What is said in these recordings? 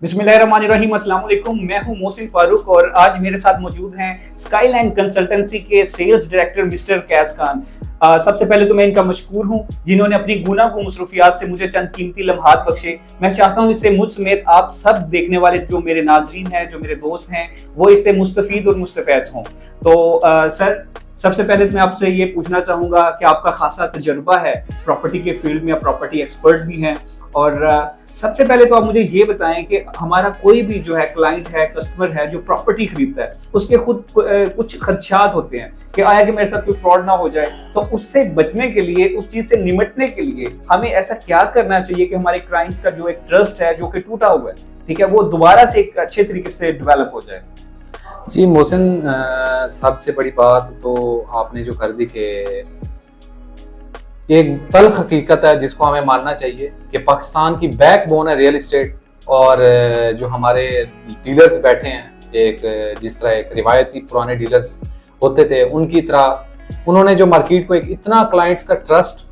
बिस्मिल्लाहिर्रहमानिर्रहीम, अस्सलाम वालेकुम। मैं हूं मोहसिन फारूक और आज मेरे साथ मौजूद हैं स्काईलैंड कंसल्टेंसी के सेल्स डायरेक्टर मिस्टर कैस खान। सबसे पहले तो मैं इनका मशकूर हूं जिन्होंने अपनी गुनागो मसरूफियात से मुझे चंद कीमती लम्हात बख्शे। मैं चाहता हूं इससे मुझ समेत आप सब देखने वाले जो मेरे नाजरीन हैं, जो मेरे दोस्त हैं, वो इससे मुस्तफीद और मुस्तफैज हों। तो सर, सबसे पहले तो मैं आपसे ये पूछना चाहूँगा कि आपका खासा तजुर्बा है प्रॉपर्टी के फील्ड में, आप प्रॉपर्टी एक्सपर्ट भी हैं, और सबसे पहले तो आप मुझे ये बताएं कि हमारा कोई भी जो है क्लाइंट है, कस्टमर है जो प्रॉपर्टी खरीदता है, उसके खुद कुछ खदशात होते हैं कि आया कि मेरे साथ कोई फ्रॉड ना हो जाए। तो उससे बचने के लिए, उस चीज़ से निपटने के लिए हमें ऐसा क्या करना चाहिए कि हमारे क्लाइंट्स का जो एक ट्रस्ट है जो कि टूटा हुआ है, ठीक है, वो दोबारा से एक अच्छे तरीके से डेवलप हो जाए। जी मोहसिन, सबसे बड़ी बात तो आपने जो कर दी कि एक तल्ख हकीकत है जिसको हमें मानना चाहिए कि पाकिस्तान की बैकबोन है रियल इस्टेट। और जो हमारे डीलर्स बैठे हैं, एक जिस तरह एक रिवायती पुराने डीलर्स होते थे, उनकी तरह उन्होंने जो मार्केट को एक इतना क्लाइंट्स का ट्रस्ट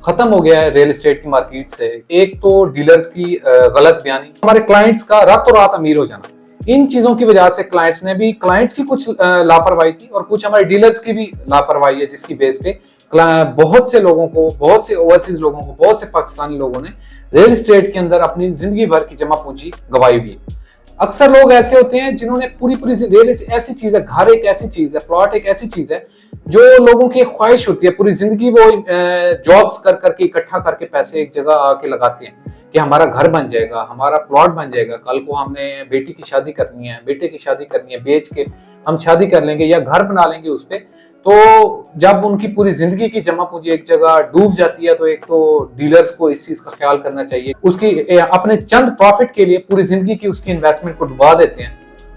खत्म हो गया है रियल इस्टेट की मार्केट से। एक तो डीलर्स की गलत बयानी, हमारे क्लाइंट्स का रातों रात अमीर हो जाना, इन चीजों की वजह से क्लाइंट्स की कुछ लापरवाही थी और कुछ हमारे डीलर्स की भी लापरवाही है, जिसकी बेस पे बहुत से लोगों को, बहुत से ओवरसीज लोगों को, बहुत से पाकिस्तानी लोगों ने रियल इस्टेट के अंदर अपनी जिंदगी भर की जमा पूंजी गंवाई हुई है। अक्सर लोग ऐसे होते हैं जिन्होंने पूरी रियल ऐसी चीज है, घर एक ऐसी चीज है, प्लॉट एक ऐसी चीज है जो लोगों की ख्वाहिश होती है, पूरी जिंदगी वो जॉब्स कर करके इकट्ठा करके पैसे एक जगह आके लगाते हैं कि हमारा घर बन जाएगा, हमारा प्लॉट बन जाएगा, कल को हमने बेटी की शादी करनी है, बेटे की शादी करनी है, बेच के हम शादी कर लेंगे या घर बना लेंगे उस पे। तो जब उनकी पूरी जिंदगी की जमा पूंजी एक जगह डूब जाती है, तो एक तो डीलर्स को इस चीज का ख्याल करना चाहिए। उसकी अपने चंद प्रॉफिट के लिए पूरी जिंदगी की उसकी इन्वेस्टमेंट को डुबा देते हैं,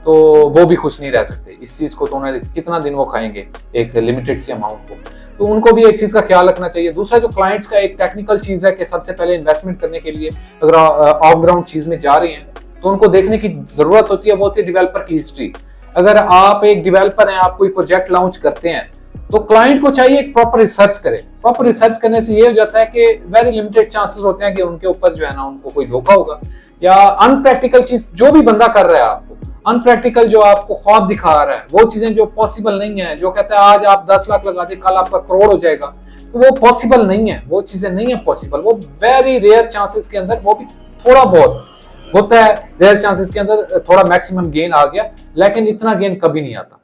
तो वो भी खुश नहीं रह सकते इस चीज को। तो उन्हें कितना दिन वो खाएंगे एक लिमिटेड सी अमाउंट को, तो उनको भी एक चीज का ख्याल रखना चाहिए। दूसरा, जो क्लाइंट्स का एक टेक्निकल चीज है कि सबसे पहले इन्वेस्टमेंट करने के लिए अगर ऑफ ग्राउंड चीज में जा रहे हैं तो उनको देखने की जरूरत होती है, वो होती है डेवलपर की हिस्ट्री। अगर आप एक डेवलपर हैं, आप कोई प्रोजेक्ट लॉन्च करते हैं, तो क्लाइंट को चाहिए एक प्रॉपर रिसर्च करे। प्रॉपर रिसर्च करने से ये हो जाता है कि वेरी लिमिटेड चांसेस होते हैं कि उनके ऊपर जो है ना उनको कोई धोखा होगा, या अनप्रैक्टिकल चीज जो भी बंदा कर रहा है, आपको अनप्रैक्टिकल जो आपको ख्वाब दिखा रहा है, वो चीजें जो पॉसिबल नहीं है, जो कहता है आज आप 10 लाख लगा दे कल आपका करोड़ हो जाएगा, तो वो पॉसिबल नहीं है, वो चीजें नहीं है पॉसिबल। वो वेरी रेयर चांसेस के अंदर, वो भी थोड़ा बहुत होता है, रेयर चांसेस के अंदर थोड़ा मैक्सिमम गेन आ गया, लेकिन इतना गेन कभी नहीं आता,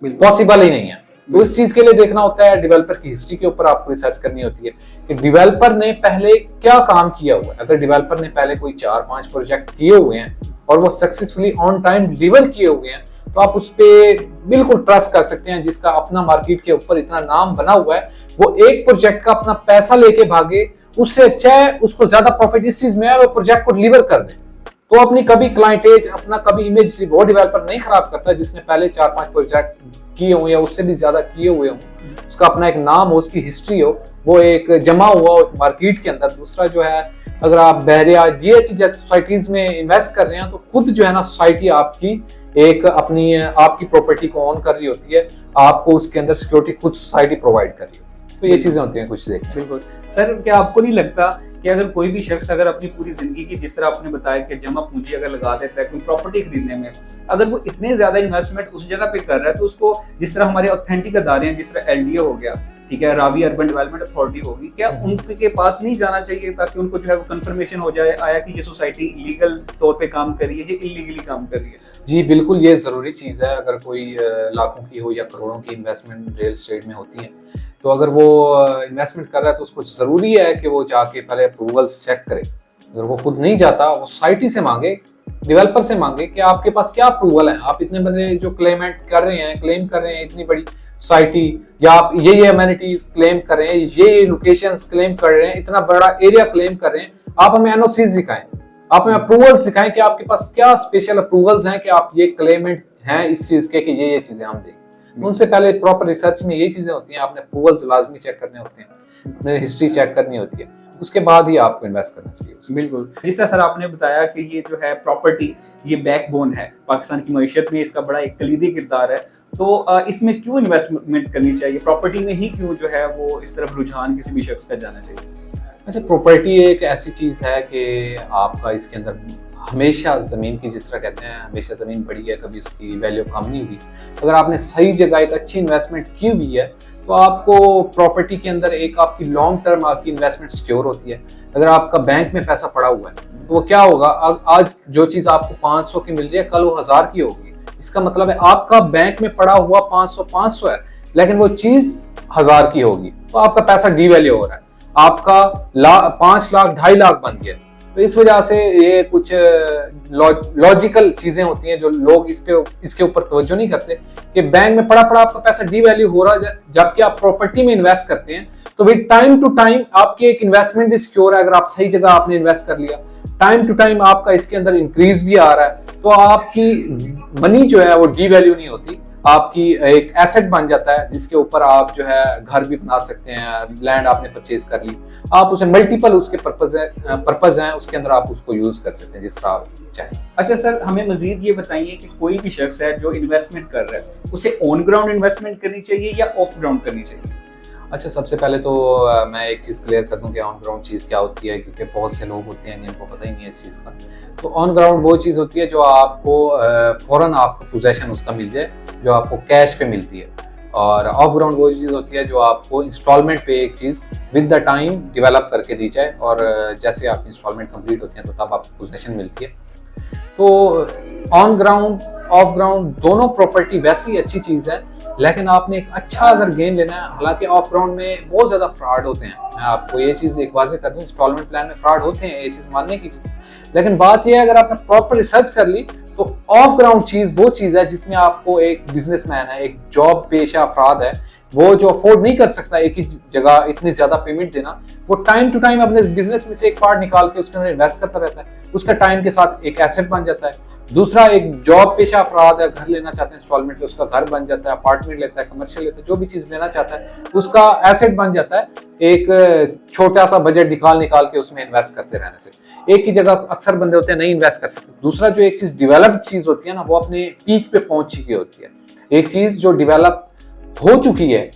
पॉसिबल ही नहीं है। तो इस चीज के लिए देखना होता है, डेवलपर की हिस्ट्री के ऊपर आपको रिसर्च करनी होती है कि डेवलपर ने पहले क्या काम किया हुआ है। अगर डेवलपर ने पहले कोई 4-5 प्रोजेक्ट किए हुए हैं और वो सक्सेसफुली ऑन टाइम डिलीवर किए हुए हैं, तो आप उस पर बिल्कुल ट्रस्ट कर सकते हैं। जिसका अपना मार्केट के ऊपर इतना नाम बना हुआ है, वो एक प्रोजेक्ट का अपना पैसा लेके भागे, उससे अच्छा है उसको ज्यादा प्रॉफिट इस चीज में है, वो प्रोजेक्ट को डिलीवर कर दे। तो अपनी कभी क्लाइंटेज, अपना कभी इमेज वो डेवलपर नहीं खराब करता जिसने पहले 4-5 प्रोजेक्ट किए हुए या उससे भी ज्यादा किए हुए हों, उसका अपना एक नाम हो, उसकी हिस्ट्री हो, वो एक जमा हुआ हो मार्केट के अंदर। दूसरा जो है, अगर आप बहरिया DH जैसी सोसाइटीज में इन्वेस्ट कर रहे हैं, तो खुद जो है ना सोसाइटी आपकी एक अपनी आपकी प्रॉपर्टी को ऑन कर रही होती है, आपको उसके अंदर सिक्योरिटी खुद सोसाइटी प्रोवाइड कर रही होती है। तो ये चीजें होती हैं कुछ देखने। बिल्कुल सर, क्या आपको नहीं लगता कि अगर कोई भी शख्स अगर अपनी पूरी जिंदगी की, जिस तरह आपने बताया कि जमा पूंजी अगर लगा देता है कोई प्रॉपर्टी खरीदने में, अगर वो इतने ज्यादा इन्वेस्टमेंट उस जगह पे कर रहा है, तो उसको जिस तरह हमारे ऑथेंटिक अदारे हैं, जिस तरह LDA हो गया, ठीक है, रावी अर्बन डेवलपमेंट अथॉरिटी होगी, क्या उनके पास नहीं जाना चाहिए ताकि उनको जो है वो कंफर्मेशन हो जाए आया कि ये सोसाइटी लीगल तौर पे काम कर रही है, ये इलीगली काम कर रही है? जी बिल्कुल, ये जरूरी चीज है। अगर कोई लाखों की हो या करोड़ों की इन्वेस्टमेंट रियल एस्टेट में होती है, तो अगर वो इन्वेस्टमेंट कर रहा है तो उसको जरूरी है कि वो जाके पहले अप्रूवल्स चेक करे। अगर वो खुद नहीं जाता, वो सोसाइटी से मांगे, डेवलपर से मांगे कि आपके पास क्या अप्रूवल है, आप इतने बड़े जो क्लेम कर रहे हैं इतनी बड़ी सोसाइटी, या आप ये अमेनिटीज क्लेम कर रहे हैं, ये लोकेशंस क्लेम कर रहे हैं, इतना बड़ा एरिया क्लेम कर रहे हैं, आप हमें NOCs दिखाएं, आप हमें अप्रूवल्स दिखाएं कि आपके पास क्या स्पेशल अप्रूवल्स हैं कि आप ये क्लेमेंट हैं इस चीज के कि ये चीजें हम देंगे। उनसे पहले प्रॉपर रिसर्च में ये चीजें होती हैं, आपने अप्रूवल्स लाजमी चेक करने होते हैं, अपने हिस्ट्री चेक करनी होती है, उसके बाद ही आपको इन्वेस्ट करना चाहिए। बिल्कुल, जिस तरह सर आपने बताया कि ये जो है प्रॉपर्टी, ये बैकबोन है पाकिस्तान की मईशत में, इसका बड़ा एक कलीदी किरदार है, तो इसमें क्यों इन्वेस्टमेंट करनी चाहिए, प्रॉपर्टी में ही क्यों जो है वो इस तरफ रुझान किसी भी शख्स का जाना चाहिए? अच्छा, प्रॉपर्टी एक ऐसी चीज है कि आपका इसके अंदर हमेशा ज़मीन की, जिस तरह कहते हैं हमेशा ज़मीन बढ़ी है, कभी उसकी वैल्यू कम नहीं हुई। अगर आपने सही जगह एक अच्छी इन्वेस्टमेंट की हुई है तो आपको प्रॉपर्टी के अंदर एक आपकी लॉन्ग टर्म आपकी इन्वेस्टमेंट सिक्योर होती है। अगर आपका बैंक में पैसा पड़ा हुआ है तो वो क्या होगा, आज जो चीज़ आपको 500 की मिल रही है कल वो 1000 की होगी। इसका मतलब है आपका बैंक में पड़ा हुआ 500 है, लेकिन वो चीज़ 1000 की होगी, तो आपका पैसा डीवैल्यू हो रहा है, आपका 5 लाख 2.5 लाख बन गया। तो इस वजह से ये कुछ लॉजिकल चीजें होती हैं जो लोग इसके ऊपर तवज्जो नहीं करते कि बैंक में पड़ा आपका पैसा डीवैल्यू हो रहा है, जबकि आप प्रॉपर्टी में इन्वेस्ट करते हैं तो भी टाइम टू टाइम आपकी एक इन्वेस्टमेंट भी सिक्योर है। अगर आप सही जगह आपने इन्वेस्ट कर लिया, टाइम टू टाइम आपका इसके अंदर इंक्रीज भी आ रहा है, तो आपकी मनी जो है वो डीवैल्यू नहीं होती, आपकी एक एसेट बन जाता है जिसके ऊपर आप जो है घर भी बना सकते हैं। लैंड आपने परचेज कर ली, आप उसे मल्टीपल उसके पर्पज हैं उसके अंदर आप उसको यूज कर सकते हैं जिस तरह आप चाहें। अच्छा सर, हमें मजीद ये बताइए कि कोई भी शख्स है जो इन्वेस्टमेंट कर रहा है, उसे ऑन ग्राउंड इन्वेस्टमेंट करनी चाहिए या ऑफ ग्राउंड करनी चाहिए? अच्छा, सबसे पहले तो मैं एक चीज़ क्लियर कर दूं कि ऑन ग्राउंड चीज़ क्या होती है, क्योंकि बहुत से लोग होते हैं जिनको पता ही नहीं है इस चीज़ का। तो ऑन ग्राउंड वो चीज़ होती है जो आपको फौरन आपको पोजेशन उसका मिल जाए, जो आपको कैश पे मिलती है। और ऑफ ग्राउंड वो चीज़ होती है जो आपको इंस्टॉलमेंट पे एक चीज़ विद द टाइम डेवलप करके दी जाए, और जैसे आपकी इंस्टॉलमेंट कंप्लीट होती है तो तब आपको पोजेशन मिलती है। तो ऑन ग्राउंड ऑफ ग्राउंड दोनों प्रॉपर्टी वैसी अच्छी चीज़ है, लेकिन आपने एक अच्छा अगर गेन लेना है, हालांकि ऑफ ग्राउंड में बहुत ज़्यादा फ्रॉड होते हैं, मैं आपको ये चीज़ एक वाज़ेह कर दूं, इंस्टॉलमेंट प्लान में फ्रॉड होते हैं, ये चीज़ मानने की चीज़। लेकिन बात यह है अगर आपने प्रॉपर रिसर्च कर ली तो ऑफ ग्राउंड चीज़ वो चीज़ है जिसमें आपको एक बिजनेसमैन है, एक जॉब पेशा अफराद है, वो जो अफोर्ड नहीं कर सकता एक ही जगह इतनी ज़्यादा पेमेंट देना, वो टाइम टू टाइम अपने बिजनेस में से एक पार्ट निकाल के उसके अंदर इन्वेस्ट करता रहता है, उसका टाइम के साथ एक एसेट बन जाता है। दूसरा, एक जॉब पेशा अफराद है, घर लेना चाहते हैं इंस्टॉलमेंट पे, उसका घर बन जाता है, अपार्टमेंट लेता है, कमर्शियल लेता है, जो भी चीज़ लेना चाहता है उसका एसेट बन जाता है, एक छोटा सा बजट निकाल के उसमें इन्वेस्ट करते रहने से। एक ही जगह अक्सर बंदे होते हैं नहीं इन्वेस्ट कर सकते। दूसरा, जो एक चीज़ डिवेलप्ड चीज़ होती है ना, वो अपने पीक पे पहुंच चुकी होती है। एक चीज़ जो डिवेलप हो चुकी है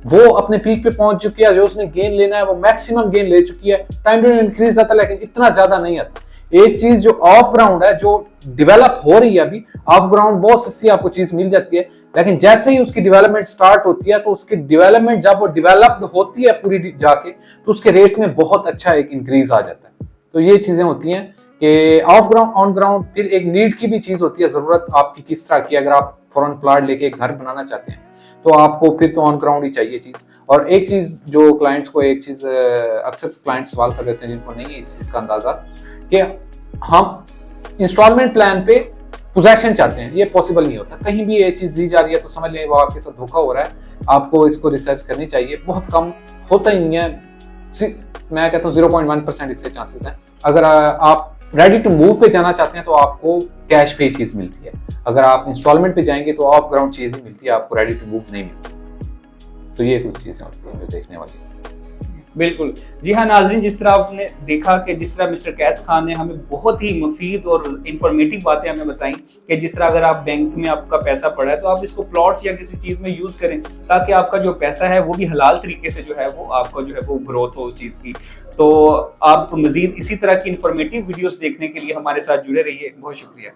वो अपने पीक पे पहुंच चुकी है, जो उसने गेन लेना है वो मैक्सिमम गेन ले चुकी है, टाइम टू टाइम इंक्रीज आता है लेकिन इतना ज्यादा नहीं आता। एक चीज जो ऑफ ग्राउंड है, जो डेवलप हो रही है अभी, ऑफ ग्राउंड बहुत सस्ती आपको चीज मिल जाती है, लेकिन जैसे ही उसकी डेवलपमेंट स्टार्ट होती है तो उसकी डेवलपमेंट जब वो डेवलप्ड होती है पूरी जाके, तो उसके रेट्स में बहुत अच्छा एक इंक्रीज आ जाता है। तो ये चीजें होती हैं कि ऑफ ग्राउंड ऑन ग्राउंड। फिर एक नीड की भी चीज होती है, जरूरत आपकी किस तरह की। अगर आप फौरन प्लाट लेके एक घर बनाना चाहते हैं तो आपको फिर तो ऑन ग्राउंड ही चाहिए चीज। और एक चीज जो क्लाइंट्स को, एक चीज अक्सर क्लाइंट्स सवाल कर लेते हैं जिनको नहीं है इस चीज का अंदाजा, कि हम इंस्टॉलमेंट प्लान पे पोजेशन चाहते हैं, ये पॉसिबल नहीं होता। कहीं भी ये चीज दी जा रही है तो समझ लें वो आपके साथ धोखा हो रहा है, आपको इसको रिसर्च करनी चाहिए। बहुत कम, होता ही नहीं है, मैं कहता हूँ 0.1% इसके चांसेस हैं। अगर आप रेडी टू मूव पे जाना चाहते हैं तो आपको कैश पे चीज मिलती है, अगर आप इंस्टॉलमेंट पे जाएंगे तो ऑफ ग्राउंड चीज ही मिलती है, आपको रेडी टू मूव नहीं मिलती। तो ये कुछ चीजें होती हैं जो देखने वाली। बिल्कुल जी हाँ नाजरीन, जिस तरह आपने देखा कि जिस तरह मिस्टर कैस खान ने हमें बहुत ही मुफीद और इंफॉर्मेटिव बातें हमें बताई कि जिस तरह अगर आप बैंक में आपका पैसा पड़ा है तो आप इसको प्लॉट्स या किसी चीज़ में यूज़ करें, ताकि आपका जो पैसा है वो भी हलाल तरीके से जो है वो आपका जो है वो ग्रोथ हो उस चीज़ की। तो आप मजीद इसी तरह की इंफॉर्मेटिव वीडियोस देखने के लिए हमारे साथ जुड़े रहिए। बहुत शुक्रिया।